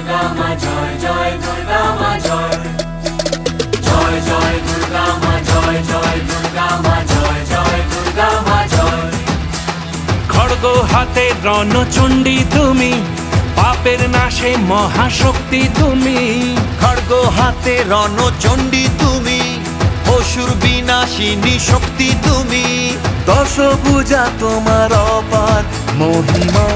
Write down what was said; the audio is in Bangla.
দুর্গা মা জয় জয় দুর্গা মা জয় জয় জয় দুর্গা মা জয় জয় দুর্গা মা জয় জয় দুর্গা মা জয়। খড়গ হাতে রণচণ্ডী তুমি, পাপের নাশে মহাশক্তি তুমি। খড়গ হাতে রণচণ্ডী তুমি, অসুর বিনাশিনী শক্তি তুমি। দশভুজা তোমার অপার মহিমা।